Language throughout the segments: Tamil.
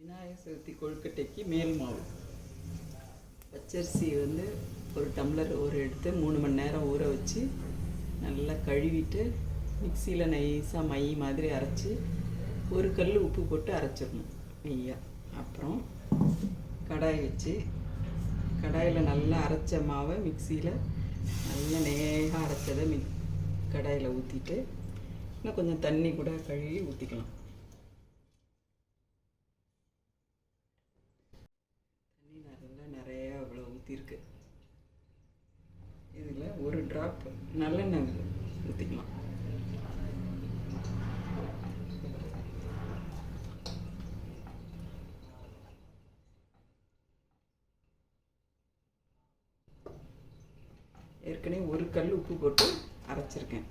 விநாயகர் சதுர்த்தி கொழுக்கட்டைக்கு மேல் மாவு. பச்சரிசி ஒரு டம்ளர் எடுத்து 3 மணி நேரம் ஊற வச்சு நல்லா கழுவிட்டு மிக்சியில் நைஸாக மை மாதிரி அரைச்சி ஒரு கல் உப்பு போட்டு அரைச்சிடணும் நெய்யாக. அப்புறம் கடாய் வச்சு கடாயில் நல்லா அரைச்ச மாவை மிக்சியில் நல்லா நேராக அரைச்சதை கடாயில் ஊற்றிட்டு இன்னும் கொஞ்சம் தண்ணி கூட கழுவி ஊற்றிக்கலாம். ஊற்றிருக்கு. இதில் ஒரு ட்ராப் நல்லெண்ணெய் ஊற்றிக்கலாம். ஏற்கனவே ஒரு கல் உப்பு போட்டு அரைச்சிருக்கேன்.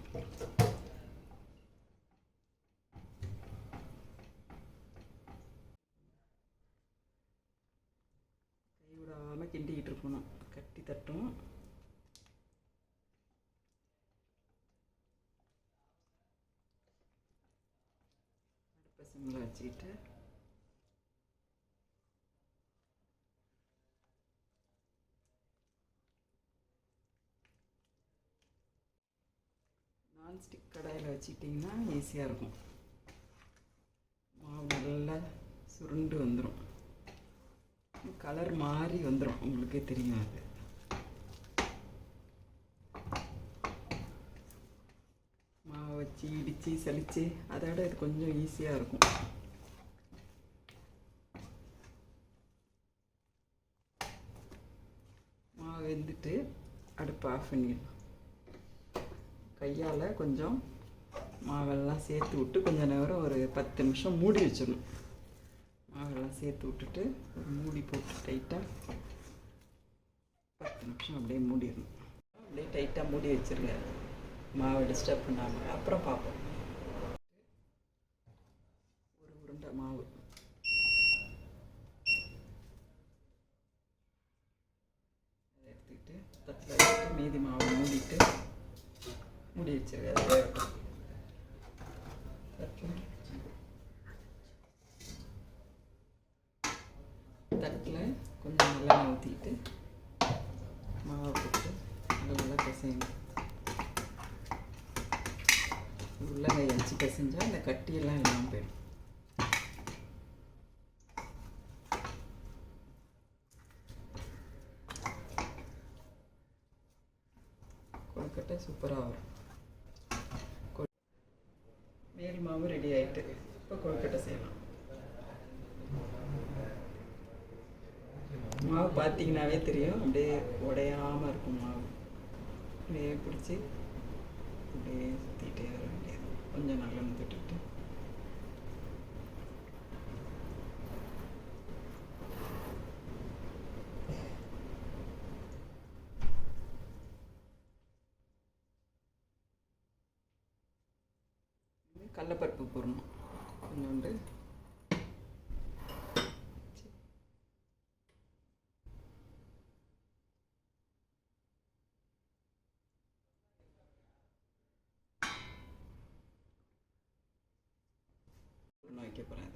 கைவிடாமல் கிண்டிக்கிட்டு இருக்கணும், கட்டி தட்டும். அடுப்பை சிம்மில் வச்சுக்கிட்டு நான்ஸ்டிக் கடாயில் வச்சுக்கிட்டிங்கன்னா ஈஸியாக இருக்கும். மாவு நல்லா சுருண்டு வந்துடும், கலர் மாறி வந்துடும், உங்களுக்கே தெரியும். அது மாவை வச்சு இடித்து சலித்து அதோட இது கொஞ்சம் ஈஸியாக இருக்கும். மாவு வெந்துட்டு அடுப்பு ஆஃப் பண்ணிடணும். கையால் கொஞ்சம் மாவெல்லாம் சேர்த்து விட்டு கொஞ்சம் நேரம் ஒரு 10 நிமிஷம் மூடி வச்சிடணும். மாவெல்லாம் சேர்த்து விட்டுட்டு ஒரு மூடி போட்டு டைட்டாக 10 நிமிஷம் அப்படியே மூடிடணும். அப்படியே டைட்டாக மூடி வச்சுருங்க, மாவை டிஸ்டர்ப் பண்ணாமல். அப்புறம் பார்ப்போம். ஒரு உருண்டை மாவு அதை எடுத்துக்கிட்டு தட்டில் வச்சுட்டு மீதி மாவை மூடிட்டு மூடி வச்சுருங்க. தட்டில் கொஞ்சம் நல்லெண்ணெய் ஊற்றிட்டு மாவை போட்டு நல்லா பிசையணும். உள்ளங்கையை வச்சு பிசைஞ்சால் அந்த கட்டியெல்லாம் இல்லாமல் போயிடும். கொழுக்கட்டை சூப்பராக வரும். மேல் மாவு ரெடி ஆகிட்டு இப்போ கொழுக்கட்டை செய்யலாம். மாவு பார்த்தீங்கன்னாவே தெரியும், அப்படியே உடையாமல் இருக்கும். மாவு அப்படியே பிடிச்சி அப்படியே சுற்றிட்டே வர வேண்டியது. கொஞ்சம் நல்லெண்ணெய் தொட்டுட்டு கடலைப்பருப்பு போடணும் கொஞ்சோண்டு. வைக்க போகிறேன்.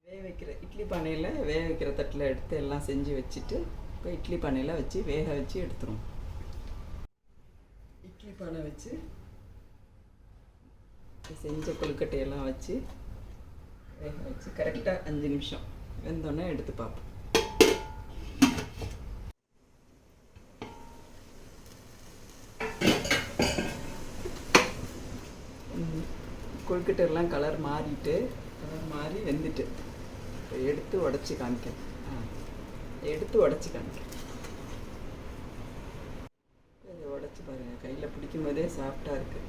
இதில் வைக்கிற இட்லி பானையில் வைக்கிற தட்டில் எடுத்து எல்லாம் செஞ்சு வச்சுட்டு இப்போ இட்லி பானையில் வச்சு வச்சு எடுத்துரும். இட்லி பானை வச்சு செஞ்ச கொழுக்கட்டையெல்லாம் வச்சு வச்சு கரெக்டாக 5 நிமிஷம் வெந்தோடனே எடுத்து பார்ப்போம். கொழுக்கட்டையெல்லாம் கலர் மாறி வெந்துட்டு எடுத்து உடச்சி காமிக்கிறேன். எடுத்து உடச்சி காமிக்கிறேன். இதை உடச்சி பாருங்கள், கையில் பிடிக்கும் போதே சாஃப்டாக இருக்குது.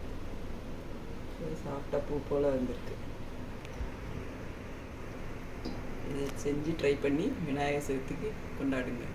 சாஃப்டாக பூ போல் வந்திருக்கு. இதை செஞ்சு ட்ரை பண்ணி விநாயகர் சதுர்த்திக்கு கொண்டாடுங்க.